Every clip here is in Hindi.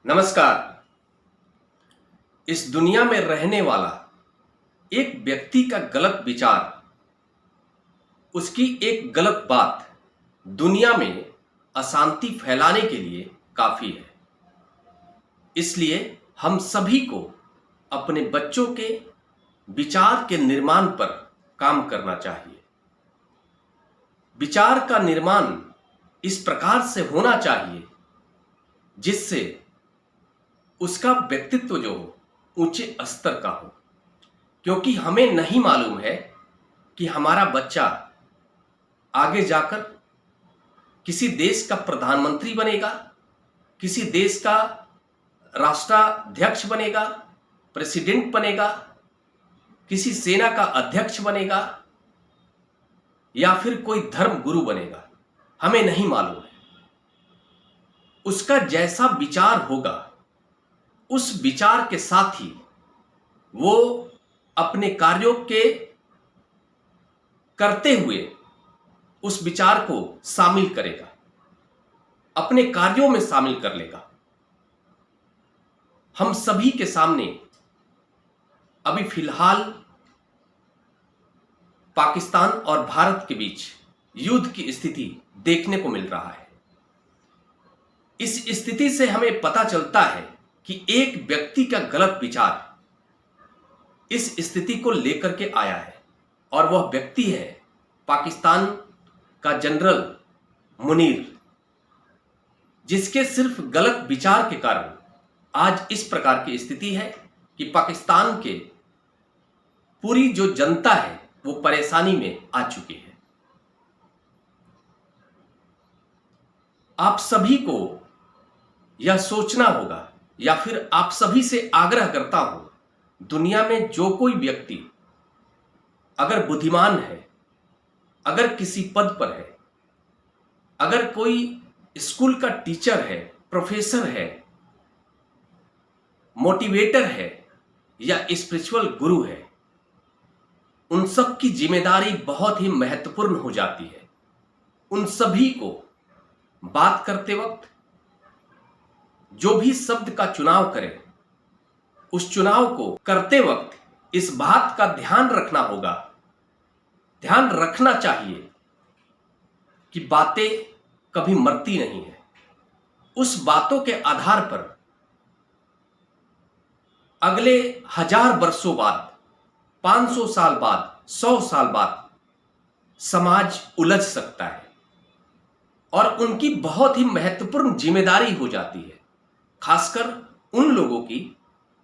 नमस्कार। इस दुनिया में रहने वाला एक व्यक्ति का गलत विचार, उसकी एक गलत बात दुनिया में अशांति फैलाने के लिए काफी है। इसलिए हम सभी को अपने बच्चों के विचार के निर्माण पर काम करना चाहिए। विचार का निर्माण इस प्रकार से होना चाहिए जिससे उसका व्यक्तित्व जो हो ऊंचे स्तर का हो, क्योंकि हमें नहीं मालूम है कि हमारा बच्चा आगे जाकर किसी देश का प्रधानमंत्री बनेगा, किसी देश का राष्ट्राध्यक्ष बनेगा, प्रेसिडेंट बनेगा, किसी सेना का अध्यक्ष बनेगा या फिर कोई धर्म गुरु बनेगा। हमें नहीं मालूम है। उसका जैसा विचार होगा उस विचार के साथ ही वो अपने कार्यों के करते हुए उस विचार को शामिल करेगा, अपने कार्यों में शामिल कर लेगा। हम सभी के सामने अभी फिलहाल पाकिस्तान और भारत के बीच युद्ध की स्थिति देखने को मिल रहा है। इस स्थिति से हमें पता चलता है कि एक व्यक्ति का गलत विचार इस स्थिति को लेकर के आया है, और वह व्यक्ति है पाकिस्तान का जनरल मुनीर, जिसके सिर्फ गलत विचार के कारण आज इस प्रकार की स्थिति है कि पाकिस्तान के पूरी जो जनता है वो परेशानी में आ चुकी है। आप सभी को यह सोचना होगा, या फिर आप सभी से आग्रह करता हूं, दुनिया में जो कोई व्यक्ति अगर बुद्धिमान है, अगर किसी पद पर है, अगर कोई स्कूल का टीचर है, प्रोफेसर है, मोटिवेटर है या स्पिरिचुअल गुरु है, उन सब की जिम्मेदारी बहुत ही महत्वपूर्ण हो जाती है। उन सभी को बात करते वक्त जो भी शब्द का चुनाव करें, उस चुनाव को करते वक्त इस बात का ध्यान रखना होगा, ध्यान रखना चाहिए कि बातें कभी मरती नहीं है। उस बातों के आधार पर अगले 1000 वर्षों बाद, 500 साल बाद, 100 साल बाद समाज उलझ सकता है, और उनकी बहुत ही महत्वपूर्ण जिम्मेदारी हो जाती है, खासकर उन लोगों की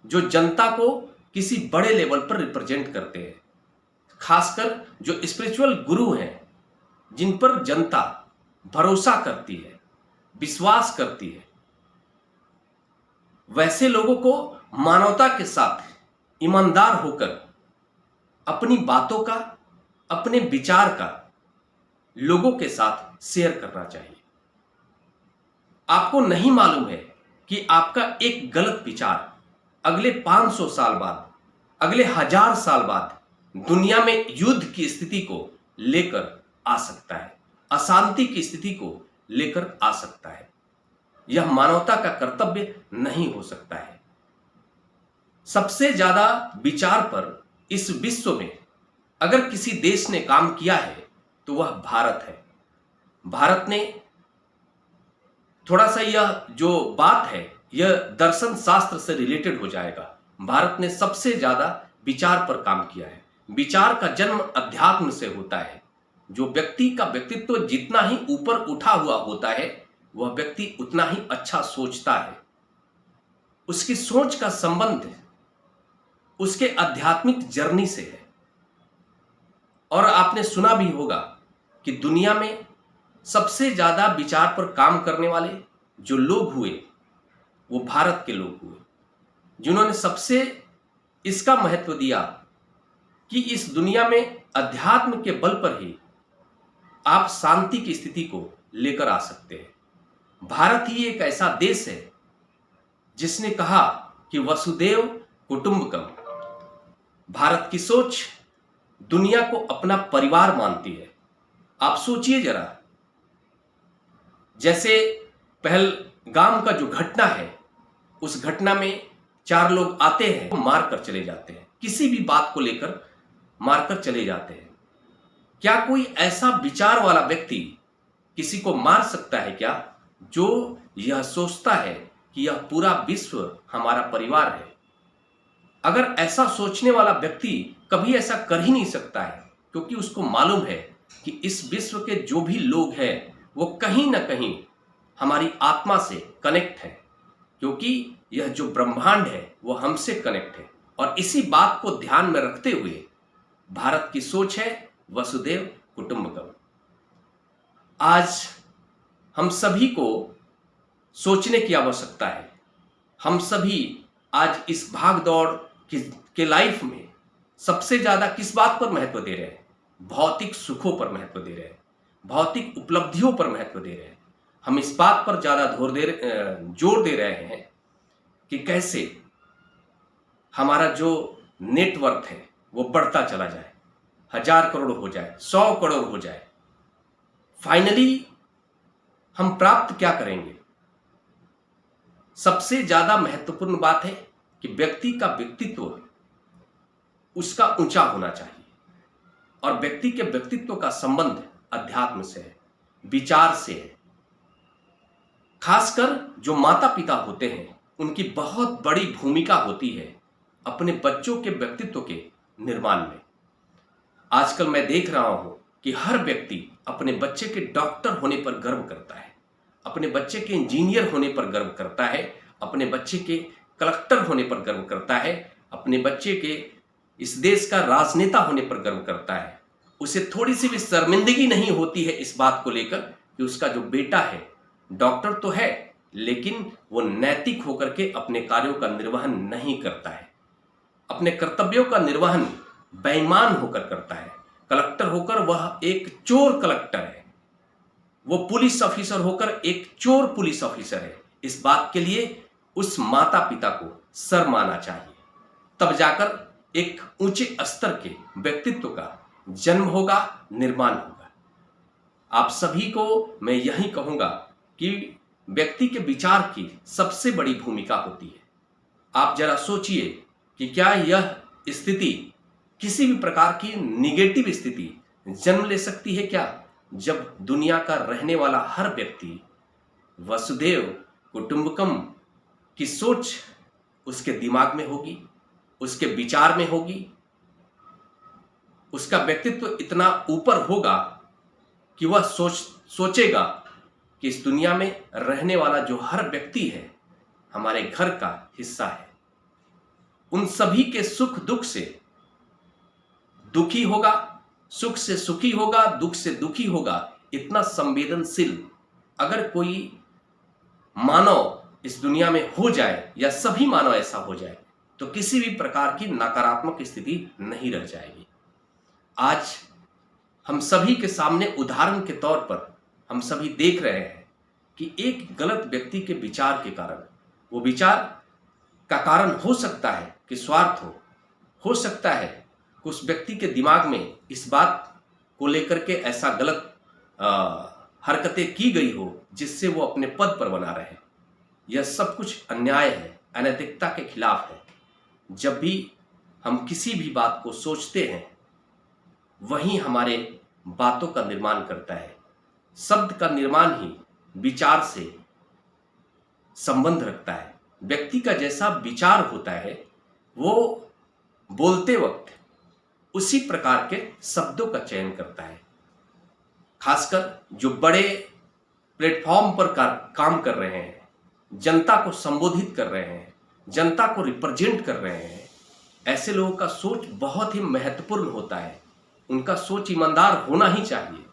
जो जनता को किसी बड़े लेवल पर रिप्रेजेंट करते हैं, खासकर जो स्पिरिचुअल गुरु हैं, जिन पर जनता भरोसा करती है, विश्वास करती है। वैसे लोगों को मानवता के साथ ईमानदार होकर अपनी बातों का, अपने विचार का लोगों के साथ शेयर करना चाहिए। आपको नहीं मालूम है कि आपका एक गलत विचार अगले 500 साल बाद, अगले 1000 साल बाद दुनिया में युद्ध की स्थिति को लेकर आ सकता है, अशांति की स्थिति को लेकर आ सकता है। यह मानवता का कर्तव्य नहीं हो सकता है। सबसे ज्यादा विचार पर इस विश्व में अगर किसी देश ने काम किया है तो वह भारत है। भारत ने थोड़ा सा, यह जो बात है यह दर्शन शास्त्र से रिलेटेड हो जाएगा, भारत ने सबसे ज्यादा विचार पर काम किया है। विचार का जन्म अध्यात्म से होता है। जो व्यक्ति का व्यक्तित्व जितना ही ऊपर उठा हुआ होता है, वह व्यक्ति उतना ही अच्छा सोचता है। उसकी सोच का संबंध उसके आध्यात्मिक जर्नी से है। और आपने सुना भी होगा कि दुनिया में सबसे ज्यादा विचार पर काम करने वाले जो लोग हुए वो भारत के लोग हुए, जिन्होंने सबसे इसका महत्व दिया कि इस दुनिया में अध्यात्म के बल पर ही आप शांति की स्थिति को लेकर आ सकते हैं। भारत ही एक ऐसा देश है जिसने कहा कि वसुदेव कुटुंबकम। भारत की सोच दुनिया को अपना परिवार मानती है। आप सोचिए जरा, जैसे पहलगाम का जो घटना है, उस घटना में 4 लोग आते हैं, मार कर चले जाते हैं, किसी भी बात को लेकर मारकर चले जाते हैं। क्या कोई ऐसा विचार वाला व्यक्ति किसी को मार सकता है क्या, जो यह सोचता है कि यह पूरा विश्व हमारा परिवार है? अगर ऐसा सोचने वाला व्यक्ति कभी ऐसा कर ही नहीं सकता है, क्योंकि उसको मालूम है कि इस विश्व के जो भी लोग हैं वो कहीं ना कहीं हमारी आत्मा से कनेक्ट है, क्योंकि यह जो ब्रह्मांड है वो हमसे कनेक्ट है। और इसी बात को ध्यान में रखते हुए भारत की सोच है वसुधैव कुटुंबकम। आज हम सभी को सोचने की आवश्यकता है। हम सभी आज इस भाग दौड़ के लाइफ में सबसे ज्यादा किस बात पर महत्व दे रहे हैं? भौतिक सुखों पर महत्व दे रहे हैं, भौतिक उपलब्धियों पर महत्व दे रहे हैं। हम इस बात पर ज्यादा जोर दे रहे हैं कि कैसे हमारा जो नेटवर्थ है वो बढ़ता चला जाए, 1000 करोड़ हो जाए, 100 करोड़ हो जाए। फाइनली हम प्राप्त क्या करेंगे? सबसे ज्यादा महत्वपूर्ण बात है कि व्यक्ति का व्यक्तित्व उसका ऊंचा होना चाहिए, और व्यक्ति के व्यक्तित्व का संबंध अध्यात्म से है, विचार से है। खासकर जो माता पिता होते हैं उनकी बहुत बड़ी भूमिका होती है अपने बच्चों के व्यक्तित्व के निर्माण में। आजकल मैं देख रहा हूं कि हर व्यक्ति अपने बच्चे के डॉक्टर होने पर गर्व करता है, अपने बच्चे के इंजीनियर होने पर गर्व करता है, अपने बच्चे के कलेक्टर होने पर गर्व करता है, अपने बच्चे के इस देश का राजनेता होने पर गर्व करता है। उसे थोड़ी सी भी शर्मिंदगी नहीं होती है इस बात को लेकर कि उसका जो बेटा है डॉक्टर तो है, लेकिन वो नैतिक होकर के अपने कार्यों का निर्वहन नहीं करता है, अपने कर्तव्यों का निर्वहन बेईमान होकर करता है। कलेक्टर होकर वह एक चोर कलेक्टर है, वो पुलिस ऑफिसर होकर एक चोर पुलिस ऑफिसर है। इस बात के लिए उस माता पिता को शर्माना चाहिए, तब जाकर एक ऊंचे स्तर के व्यक्तित्व का जन्म होगा, निर्माण होगा। आप सभी को मैं यही कहूंगा कि व्यक्ति के विचार की सबसे बड़ी भूमिका होती है। आप जरा सोचिए कि क्या यह स्थिति किसी भी प्रकार की निगेटिव स्थिति जन्म ले सकती है क्या, जब दुनिया का रहने वाला हर व्यक्ति वसुधैव कुटुंबकम की सोच उसके दिमाग में होगी, उसके विचार में होगी, उसका व्यक्तित्व इतना ऊपर होगा कि वह सोचेगा कि इस दुनिया में रहने वाला जो हर व्यक्ति है हमारे घर का हिस्सा है। उन सभी के सुख दुख से दुखी होगा, सुख से सुखी होगा, दुख से दुखी होगा। इतना संवेदनशील अगर कोई मानव इस दुनिया में हो जाए या सभी मानव ऐसा हो जाए तो किसी भी प्रकार की नकारात्मक स्थिति नहीं रह जाएगी। आज हम सभी के सामने उदाहरण के तौर पर हम सभी देख रहे हैं कि एक गलत व्यक्ति के विचार के कारण, वो विचार का कारण हो सकता है कि स्वार्थ हो सकता है कि उस व्यक्ति के दिमाग में इस बात को लेकर के ऐसा गलत हरकतें की गई हो जिससे वो अपने पद पर बना रहे। यह सब कुछ अन्याय है, अनैतिकता के खिलाफ है। जब भी हम किसी भी बात को सोचते हैं वही हमारे बातों का निर्माण करता है। शब्द का निर्माण ही विचार से संबंध रखता है। व्यक्ति का जैसा विचार होता है वो बोलते वक्त उसी प्रकार के शब्दों का चयन करता है। खासकर जो बड़े प्लेटफॉर्म पर काम कर रहे हैं, जनता को संबोधित कर रहे हैं, जनता को रिप्रेजेंट कर रहे हैं, ऐसे लोगों का सोच बहुत ही महत्वपूर्ण होता है। उनका सोच ईमानदार होना ही चाहिए।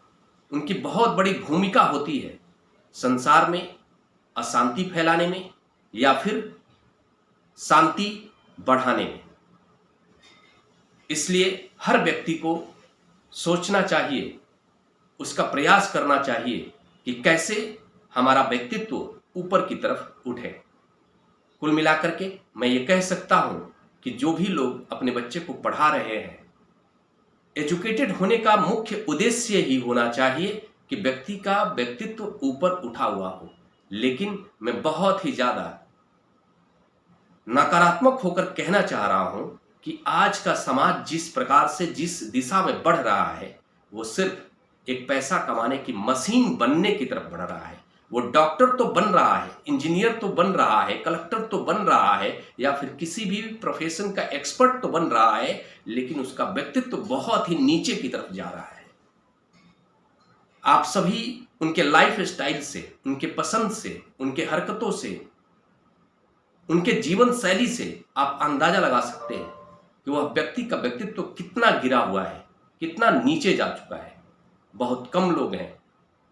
उनकी बहुत बड़ी भूमिका होती है संसार में अशांति फैलाने में या फिर शांति बढ़ाने में। इसलिए हर व्यक्ति को सोचना चाहिए, उसका प्रयास करना चाहिए कि कैसे हमारा व्यक्तित्व ऊपर की तरफ उठे। कुल मिलाकर के मैं ये कह सकता हूं कि जो भी लोग अपने बच्चे को पढ़ा रहे हैं, एजुकेटेड होने का मुख्य उद्देश्य ही होना चाहिए कि व्यक्ति का व्यक्तित्व ऊपर उठा हुआ हो। लेकिन मैं बहुत ही ज़्यादा नकारात्मक होकर कहना चाह रहा हूं कि आज का समाज जिस प्रकार से जिस दिशा में बढ़ रहा है वो सिर्फ एक पैसा कमाने की मशीन बनने की तरफ बढ़ रहा है। वो डॉक्टर तो बन रहा है, इंजीनियर तो बन रहा है, कलेक्टर तो बन रहा है, या फिर किसी भी प्रोफेशन का एक्सपर्ट तो बन रहा है, लेकिन उसका व्यक्तित्व तो बहुत ही नीचे की तरफ जा रहा है। आप सभी उनके लाइफ स्टाइल से, उनके पसंद से, उनके हरकतों से, उनके जीवन शैली से आप अंदाजा लगा सकते हैं कि वह व्यक्ति का व्यक्तित्व तो कितना गिरा हुआ है, कितना नीचे जा चुका है। बहुत कम लोग हैं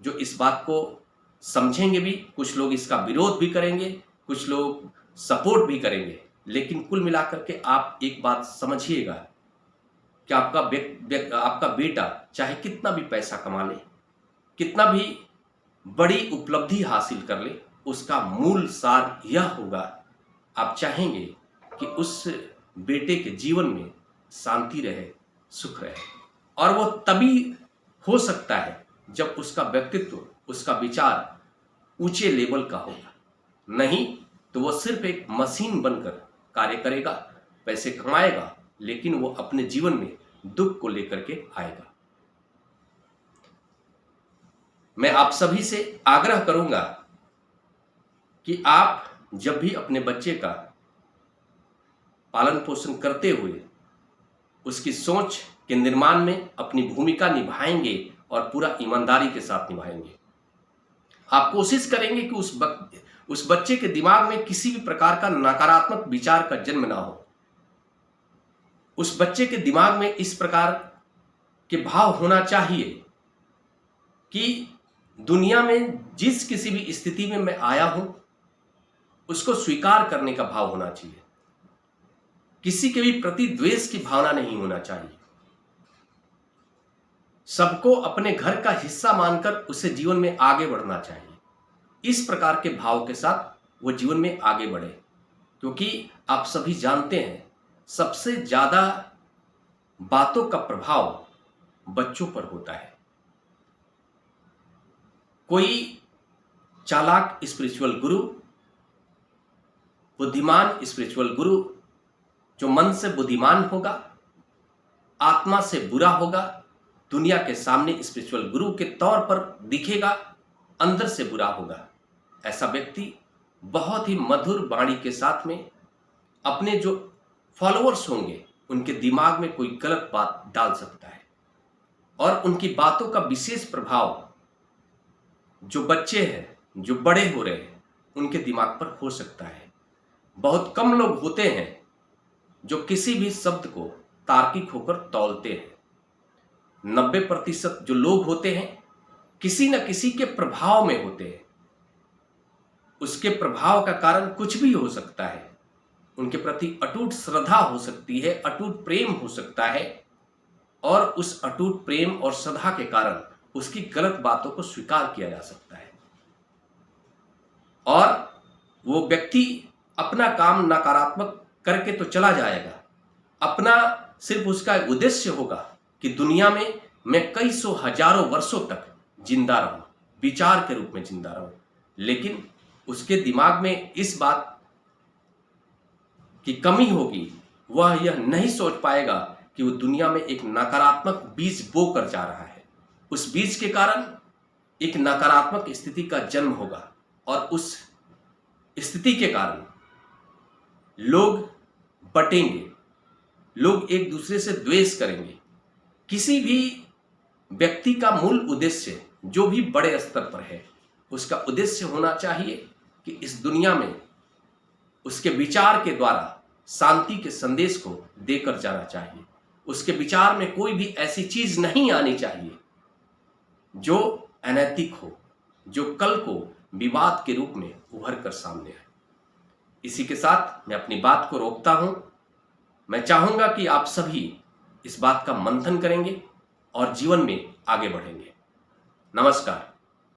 जो इस बात को समझेंगे भी, कुछ लोग इसका विरोध भी करेंगे, कुछ लोग सपोर्ट भी करेंगे, लेकिन कुल मिलाकर के आप एक बात समझिएगा कि आपका बेटा चाहे कितना भी पैसा कमा ले, कितना भी बड़ी उपलब्धि हासिल कर ले, उसका मूल सार यह होगा, आप चाहेंगे कि उस बेटे के जीवन में शांति रहे, सुख रहे, और वो तभी हो सकता है जब उसका व्यक्तित्व, उसका विचार ऊंचे लेवल का होगा। नहीं तो वो सिर्फ एक मशीन बनकर कार्य करेगा, पैसे कमाएगा, लेकिन वो अपने जीवन में दुख को लेकर के आएगा। मैं आप सभी से आग्रह करूंगा कि आप जब भी अपने बच्चे का पालन पोषण करते हुए उसकी सोच के निर्माण में अपनी भूमिका निभाएंगे और पूरा ईमानदारी के साथ निभाएंगे। आप कोशिश करेंगे कि उस बच्चे के दिमाग में किसी भी प्रकार का नकारात्मक विचार का जन्म ना हो। उस बच्चे के दिमाग में इस प्रकार के भाव होना चाहिए कि दुनिया में जिस किसी भी स्थिति में मैं आया हूं उसको स्वीकार करने का भाव होना चाहिए। किसी के भी प्रति द्वेष की भावना नहीं होना चाहिए। सबको अपने घर का हिस्सा मानकर उसे जीवन में आगे बढ़ना चाहिए। इस प्रकार के भाव के साथ वो जीवन में आगे बढ़े, क्योंकि आप सभी जानते हैं सबसे ज्यादा बातों का प्रभाव बच्चों पर होता है। कोई चालाक स्पिरिचुअल गुरु, बुद्धिमान स्पिरिचुअल गुरु जो मन से बुद्धिमान होगा, आत्मा से बुरा होगा, दुनिया के सामने स्पिरिचुअल गुरु के तौर पर दिखेगा, अंदर से बुरा होगा। ऐसा व्यक्ति बहुत ही मधुर वाणी के साथ में अपने जो फॉलोअर्स होंगे उनके दिमाग में कोई गलत बात डाल सकता है, और उनकी बातों का विशेष प्रभाव जो बच्चे हैं, जो बड़े हो रहे हैं, उनके दिमाग पर हो सकता है। बहुत कम लोग होते हैं जो किसी भी शब्द को तार्किक होकर तौलते हैं। 90% जो लोग होते हैं किसी न किसी के प्रभाव में होते हैं। उसके प्रभाव का कारण कुछ भी हो सकता है। उनके प्रति अटूट श्रद्धा हो सकती है, अटूट प्रेम हो सकता है, और उस अटूट प्रेम और श्रद्धा के कारण उसकी गलत बातों को स्वीकार किया जा सकता है, और वो व्यक्ति अपना काम नकारात्मक करके तो चला जाएगा। अपना सिर्फ उसका उद्देश्य होगा कि दुनिया में मैं कई सौ हजारों वर्षों तक जिंदा रहूं, विचार के रूप में जिंदा रहूं, लेकिन उसके दिमाग में इस बात की कमी होगी। वह यह नहीं सोच पाएगा कि वो दुनिया में एक नकारात्मक बीज बो कर जा रहा है। उस बीज के कारण एक नकारात्मक स्थिति का जन्म होगा, और उस स्थिति के कारण लोग बटेंगे, लोग एक दूसरे से द्वेष करेंगे। किसी भी व्यक्ति का मूल उद्देश्य जो भी बड़े स्तर पर है, उसका उद्देश्य होना चाहिए कि इस दुनिया में उसके विचार के द्वारा शांति के संदेश को देकर जाना चाहिए। उसके विचार में कोई भी ऐसी चीज नहीं आनी चाहिए जो अनैतिक हो, जो कल को विवाद के रूप में उभर कर सामने आए। इसी के साथ मैं अपनी बात को रोकता हूं। मैं चाहूंगा कि आप सभी इस बात का मंथन करेंगे और जीवन में आगे बढ़ेंगे। नमस्कार।